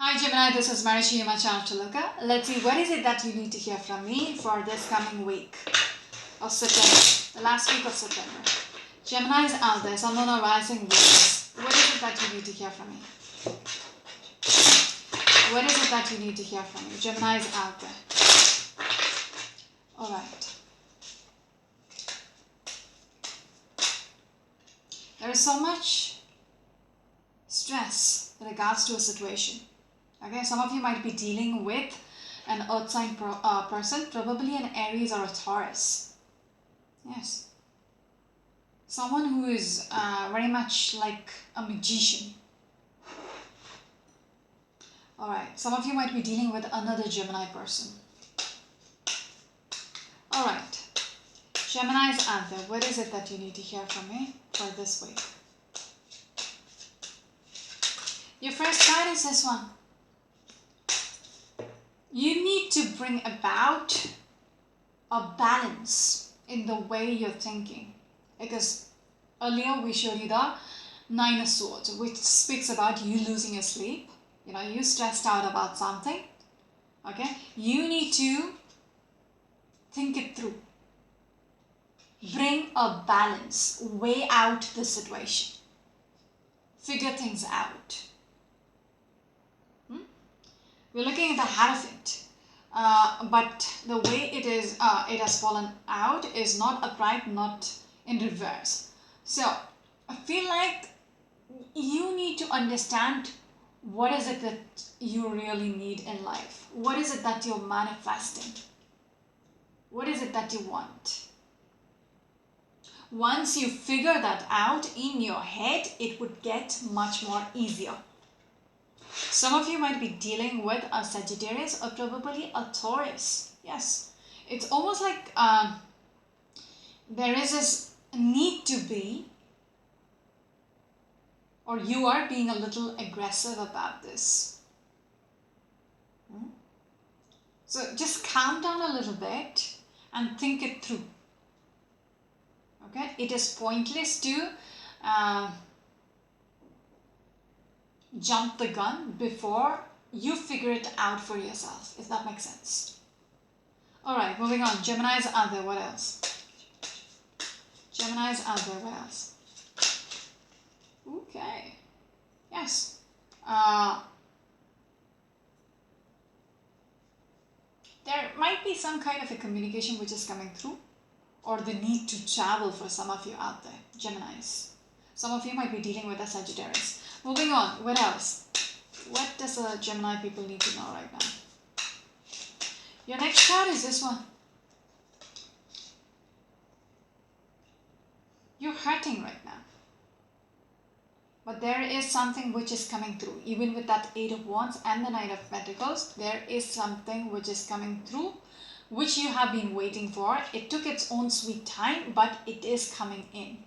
Hi Gemini, this is Marishi Yamachartaloka. Let's see, what is it that you need to hear from me for this coming week of September, the last week of September. Gemini is out there, Sun, Moon, or Rising Venus. What is it that you need to hear from me? What is it that you need to hear from me? Gemini is out there. Alright. There is so much stress in regards to a situation. Okay, some of you might be dealing with an earth sign person, probably an Aries or a Taurus. Yes. Someone who is very much like a magician. Alright, some of you might be dealing with another Gemini person. Alright, Gemini's out there. What is it that you need to hear from me for this week? Your first card is this one. You need to bring about a balance in the way you're thinking. Because earlier we showed you the Nine of Swords, which speaks about you losing your sleep. You know, you stressed out about something. Okay? You need to think it through. Bring a balance. Weigh out the situation. Figure things out. We're looking at the Hierophant, but the way it has fallen out is not upright, not in reverse. So I feel like you need to understand what is it that you really need in life. What is it that you're manifesting? What is it that you want? Once you figure that out in your head, it would get much more easier. Some of you might be dealing with a Sagittarius or probably a Taurus. Yes, it's almost like there is this need to be, or you are being a little aggressive about this. So just calm down a little bit and think it through. Okay, it is pointless to jump the gun before you figure it out for yourself, if that makes sense. Alright, moving on. Gemini's out there, what else? Gemini's out there, what else? Okay. Yes. There might be some kind of a communication which is coming through, or the need to travel for some of you out there, Geminis. Some of you might be dealing with a Sagittarius. Moving on, what else? What does a Gemini people need to know right now? Your next card is this one. You're hurting right now. But there is something which is coming through. Even with that Eight of Wands and the Knight of Pentacles, there is something which is coming through, which you have been waiting for. It took its own sweet time, but it is coming in.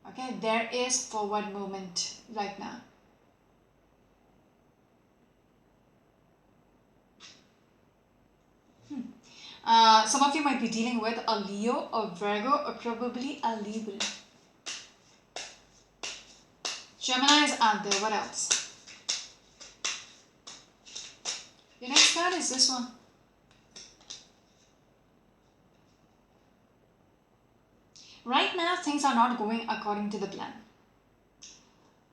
Okay, there is forward movement right now. Some of you might be dealing with a Leo, a Virgo, or probably a Libra. Gemini is out there. What else? Your next card is this one. Right now, things are not going according to the plan.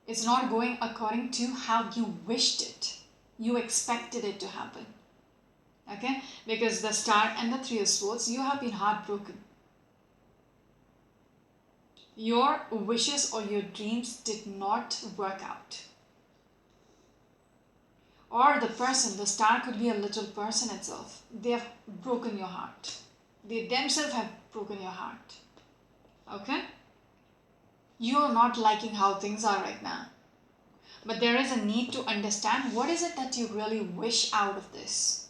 It's not going according to how you wished it. You expected it to happen. Okay? Because the Star and the Three of Swords, you have been heartbroken. Your wishes or your dreams did not work out. Or the person, the Star could be a little person itself. They have broken your heart. They themselves have broken your heart. Okay? You're not liking how things are right now. But there is a need to understand what is it that you really wish out of this.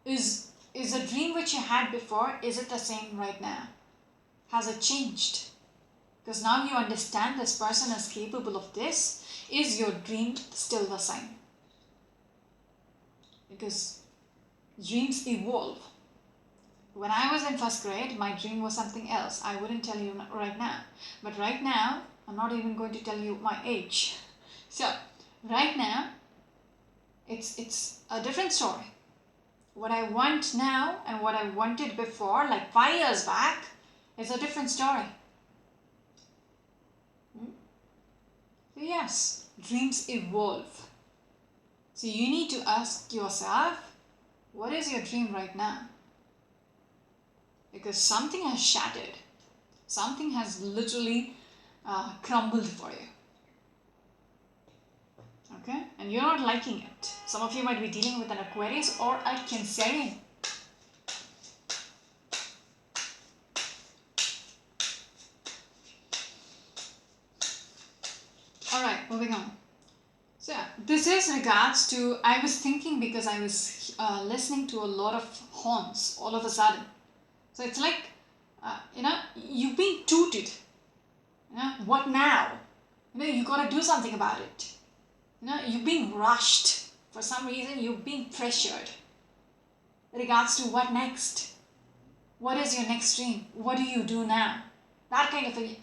Is a dream which you had before, is it the same right now? Has it changed? Because now you understand this person is capable of this. Is your dream still the same? Because dreams evolve. When I was in first grade, my dream was something else. I wouldn't tell you right now. But right now, I'm not even going to tell you my age. So, right now, it's a different story. What I want now and what I wanted before, like 5 years back, is a different story. So yes, dreams evolve. So you need to ask yourself, what is your dream right now? Because something has shattered. Something has literally crumbled for you. Okay? And you're not liking it. Some of you might be dealing with an Aquarius or a Cancerian. Alright, moving on. So yeah, this is regards to, I was thinking because I was listening to a lot of horns all of a sudden. So it's like, you've been tooted. What now? You gotta do something about it. You're being rushed. For some reason, you're being pressured. Regards to what next? What is your next dream? What do you do now? That kind of thing.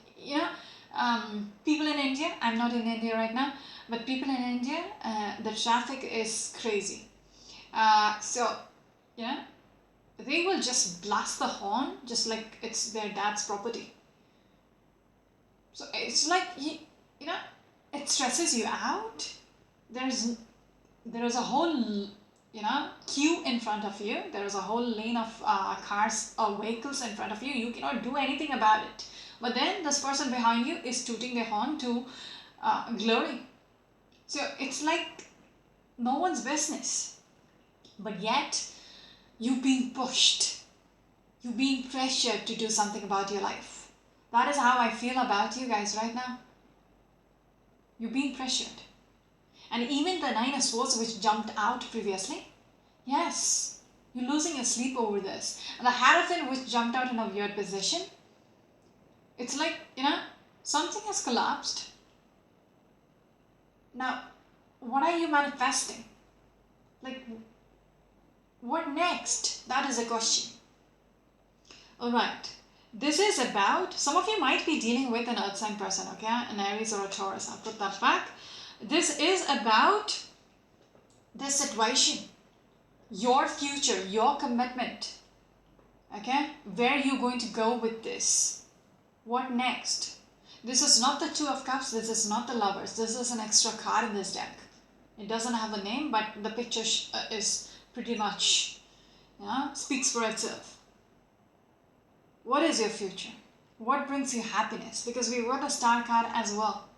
People in India, I'm not in India right now, but people in India, the traffic is crazy. They will just blast the horn just like it's their dad's property. So it's like, it stresses you out. There is a whole, queue in front of you. There is a whole lane of cars or vehicles in front of you. You cannot do anything about it. But then this person behind you is tooting their horn to glory. So it's like no one's business. But yet, you're being pushed. You're being pressured to do something about your life. That is how I feel about you guys right now. You're being pressured. And even the 9 of Swords which jumped out previously, yes, you're losing your sleep over this. And the Hierophant which jumped out in a weird position, it's like, something has collapsed. Now, what are you manifesting? Like, what next? That is a question. Alright, this is about, some of you might be dealing with an earth sign person, okay? An Aries or a Taurus. I'll put that back. This is about this situation, your future, your commitment, okay? Where are you going to go with this? What next? This is not the Two of Cups, this is not the Lovers, this is an extra card in this deck. It doesn't have a name, but the picture is pretty much, speaks for itself. What is your future? What brings you happiness? Because we got a Star card as well.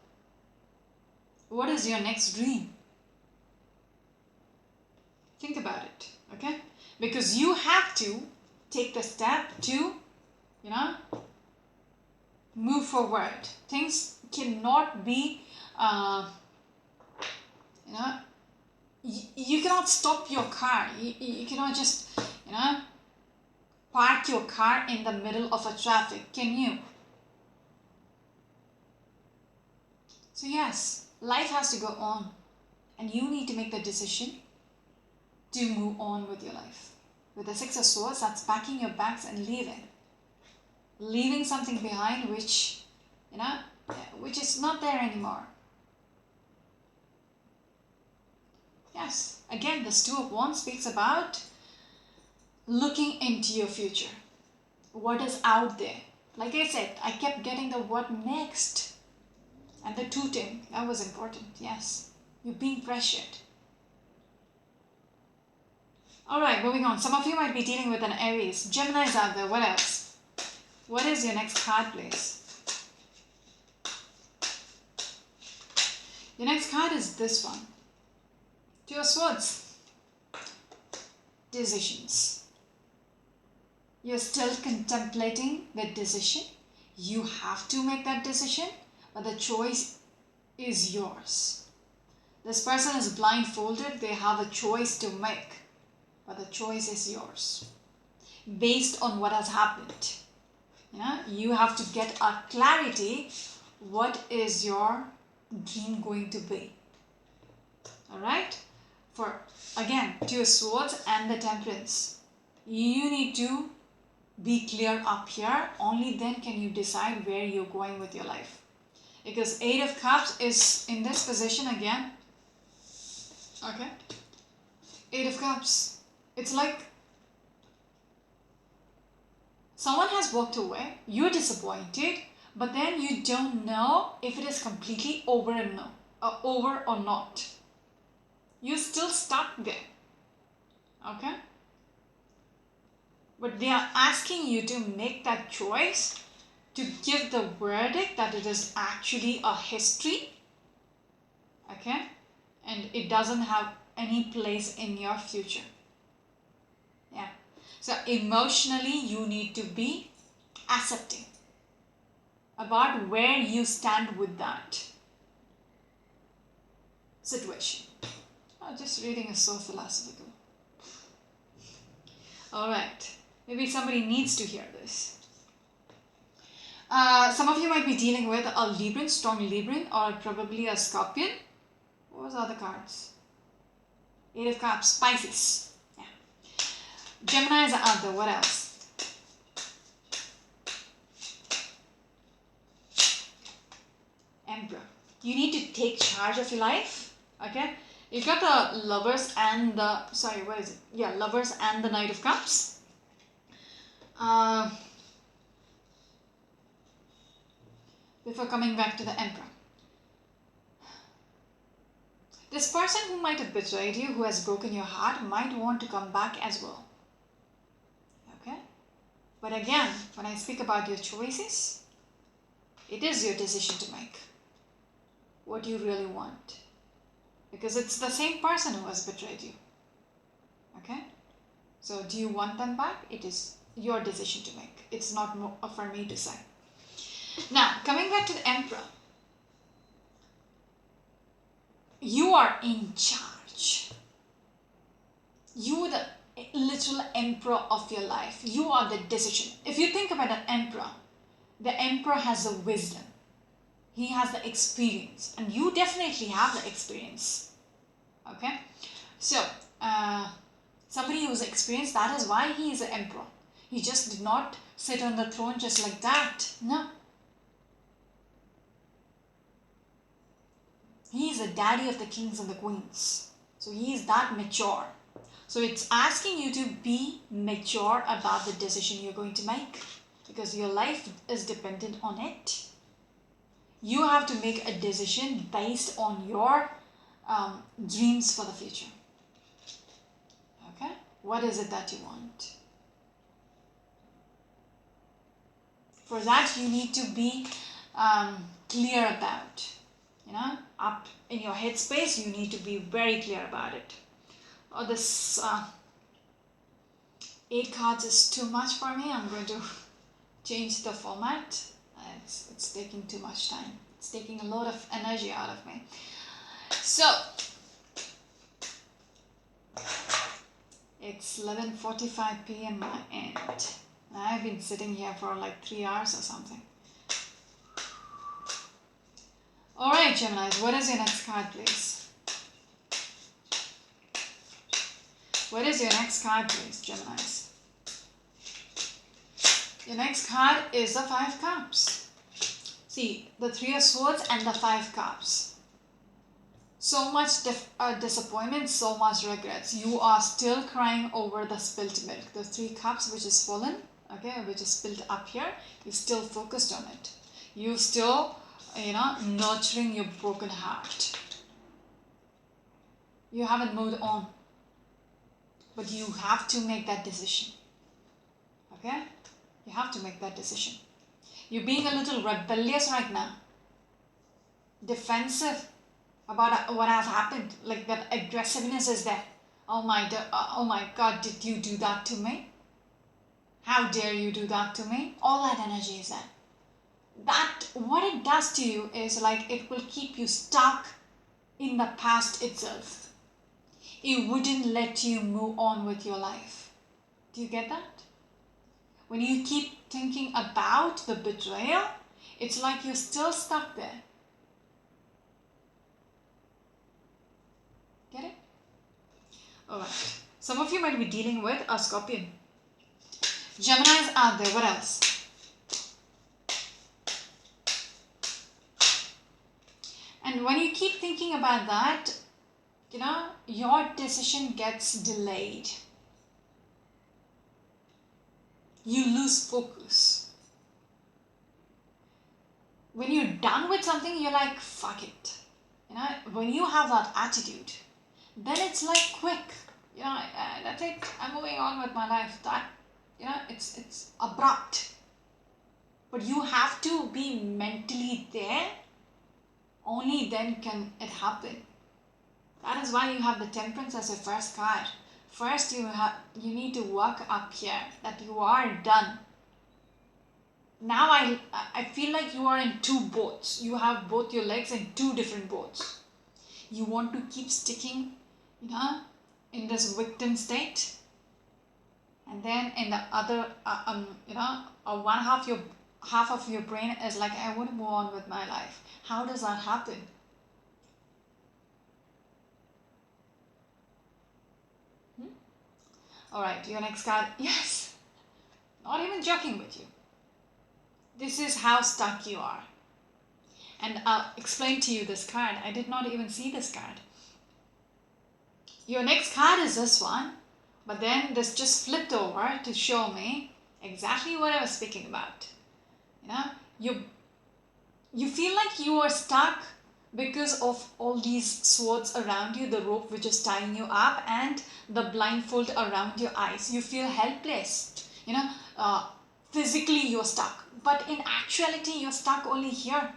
What is your next dream? Think about it, okay? Because you have to take the step to, move forward. Things cannot be, you cannot stop your car. You cannot just, park your car in the middle of a traffic, can you? So yes, life has to go on, and you need to make the decision to move on with your life. With the 6 of Swords, that's packing your bags and leaving something behind which is not there anymore. Yes, again, this 2 of Wands speaks about looking into your future. What is out there? Like I said, I kept getting the what next. And the tooting, that was important, yes. You're being pressured. Alright, moving on. Some of you might be dealing with an Aries. Gemini's out there, what else? What is your next card, please? Your next card is this one. 2 of Swords. Decisions. You're still contemplating the decision. You have to make that decision, but the choice is yours. This person is blindfolded. They have a choice to make, but the choice is yours. Based on what has happened. You have to get a clarity. What is your dream going to be? Alright? For, again, 2 of Swords and the Temperance. You need to be clear up here. Only then can you decide where you're going with your life. Because 8 of Cups is in this position again. Okay? Eight of Cups. It's like someone has walked away, you're disappointed, but then you don't know if it is completely over over or not. You're still stuck there. Okay? But they are asking you to make that choice, to give the verdict that it is actually a history. Okay? And it doesn't have any place in your future. Yeah. So emotionally, you need to be accepting about where you stand with that situation. Oh, just reading is so philosophical. All right. Maybe somebody needs to hear this. Some of you might be dealing with a Libran, strong Libran, or probably a Scorpion. What was the other cards? Eight of Cups, Pisces. Yeah. Geminis are out there. What else? Emperor. You need to take charge of your life. Okay. You've got the Lovers and the, sorry, what is it? Yeah, Lovers and the Knight of Cups. Before coming back to the Emperor. This person who might have betrayed you, who has broken your heart, might want to come back as well. Okay? But again, when I speak about your choices, it is your decision to make. What you really want. Because it's the same person who has betrayed you. Okay? So do you want them back? It is your decision to make. It's not for me to say. Now, coming back to the Emperor. You are in charge. You are the literal emperor of your life. You are the decision. If you think about the emperor has the wisdom. He has the experience. And you definitely have the experience. Okay? So, somebody who's experienced, that is why he is an emperor. He just did not sit on the throne just like that. No. He is the daddy of the kings and the queens. So he is that mature. So it's asking you to be mature about the decision you're going to make. Because your life is dependent on it. You have to make a decision based on your dreams for the future. Okay? What is it that you want? For that, you need to be clear about. Up in your headspace, you need to be very clear about it. Oh, this 8 cards is too much for me. I'm going to change the format. It's taking too much time. It's taking a lot of energy out of me. So, it's 11:45 p.m. my end. I've been sitting here for like 3 hours or something. Alright, Geminis, what is your next card, please? What is your next card, please, Geminis? Your next card is the 5 Cups. See, the 3 of Swords and the 5 Cups. So much disappointment, so much regrets. You are still crying over the spilt milk. The 3 cups which is fallen, okay, which is spilled up here, you're still focused on it. You still, nurturing your broken heart. You haven't moved on. But you have to make that decision. Okay? You have to make that decision. You're being a little rebellious right now. Defensive about what has happened. Like that aggressiveness is there. Oh my God, did you do that to me? How dare you do that to me? All that energy is there. That, what it does to you is like it will keep you stuck in the past itself. It wouldn't let you move on with your life. Do you get that? When you keep thinking about the betrayal, it's like you're still stuck there. Get it? Alright. Some of you might be dealing with a Scorpion. Geminis out there. What else? And when you keep thinking about that, your decision gets delayed. You lose focus. When you're done with something, you're like, fuck it. When you have that attitude, then it's like quick. That's it. I'm moving on with my life. It's abrupt. But you have to be mentally there. Only then can it happen. That is why you have the Temperance as your first card. First, you need to work up here that you are done. Now I feel like you are in two boats. You have both your legs in two different boats. You want to keep sticking, in this victim state, and then in the other, one half of your brain is like, I want to move on with my life. How does that happen? All right, your next card. Yes, not even joking with you. This is how stuck you are. And I'll explain to you this card. I did not even see this card. Your next card is this one, but then this just flipped over to show me exactly what I was speaking about. You feel like you are stuck because of all these swords around you, the rope which is tying you up, and the blindfold around your eyes. You feel helpless. Physically you're stuck, but in actuality you're stuck only here.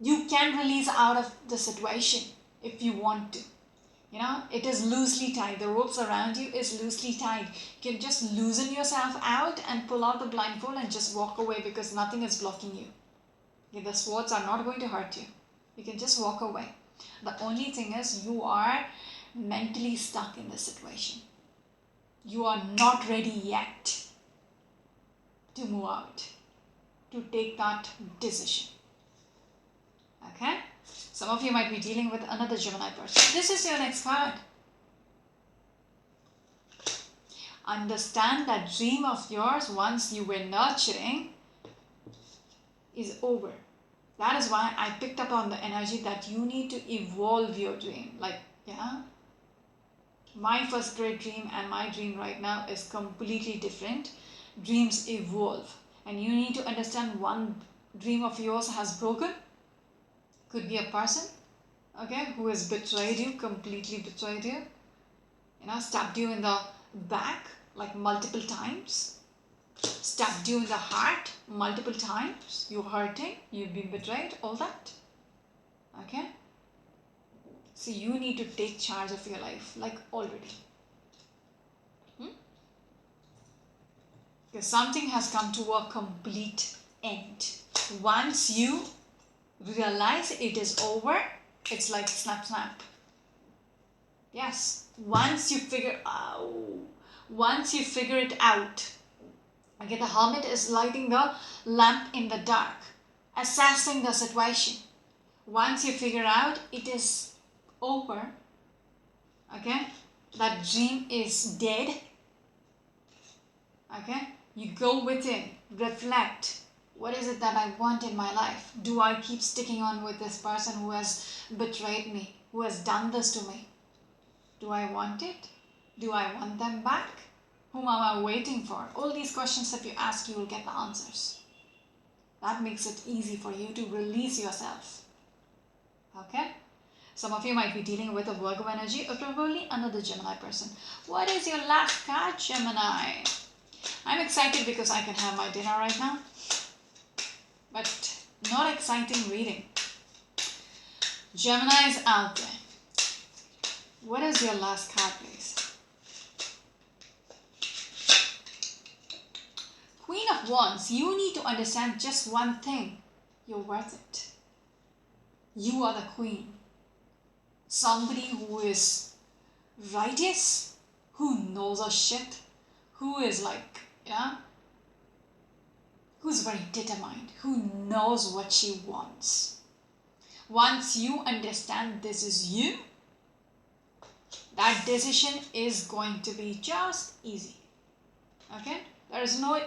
You can release out of the situation if you want to. It is loosely tied. The ropes around you is loosely tied. You can just loosen yourself out and pull out the blindfold and just walk away because nothing is blocking you. The swords are not going to hurt you. You can just walk away. The only thing is you are mentally stuck in this situation. You are not ready yet to move out, to take that decision. Okay? Some of you might be dealing with another Gemini person. This is your next card. Understand that dream of yours once you were nurturing is over. That is why I picked up on the energy that you need to evolve your dream. My first grade dream and my dream right now is completely different. Dreams evolve. And you need to understand one dream of yours has broken. Could be a person, okay, who has betrayed you, completely betrayed you. Stabbed you in the back like multiple times. Stabbed you in the heart multiple times. You're hurting, you've been betrayed, all that. Okay? So you need to take charge of your life, like already. Because something has come to a complete end. Once you realize it is over, it's like snap, snap. Yes, once you figure it out. Okay, the hermit is lighting the lamp in the dark, assessing the situation. Once you figure out it is over, okay, that dream is dead, okay, you go within, reflect. What is it that I want in my life? Do I keep sticking on with this person who has betrayed me, who has done this to me? Do I want it? Do I want them back? Whom am I waiting for? All these questions, if you ask, you will get the answers. That makes it easy for you to release yourself. Okay? Some of you might be dealing with a Virgo energy or probably another Gemini person. What is your last card, Gemini? I'm excited because I can have my dinner right now. But not exciting reading. Gemini is out there. What is your last card, please? Queen of Wands, you need to understand just one thing. You're worth it. You are the queen. Somebody who is righteous, who knows her shit, who is who's very determined, who knows what she wants. Once you understand this is you, that decision is going to be just easy. Okay? There is no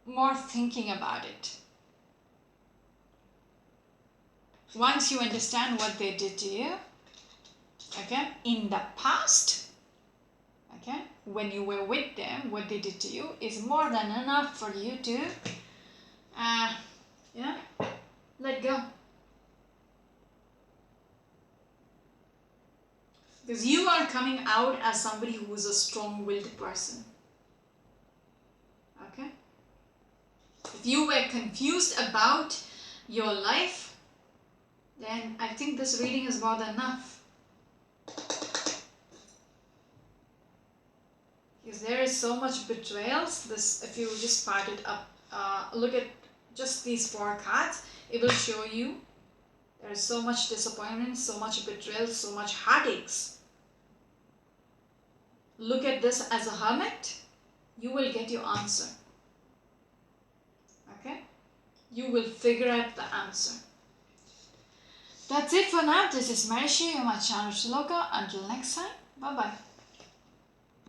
more thinking about it. once you understand what they did to you, okay, in the past, okay, when you were with them, what they did to you is more than enough for you to let go. Because you are coming out as somebody who is a strong-willed person. Okay? If you were confused about your life, then I think this reading is more than enough. Because there is so much betrayals. This, if you just part it up, look at just these 4 cards, it will show you there is so much disappointment, so much betrayal, so much heartaches. Look at this as a hermit. You will get your answer. Okay? You will figure out the answer. That's it for now. This is Marishi, you're my channel Shloka. Until next time, bye bye.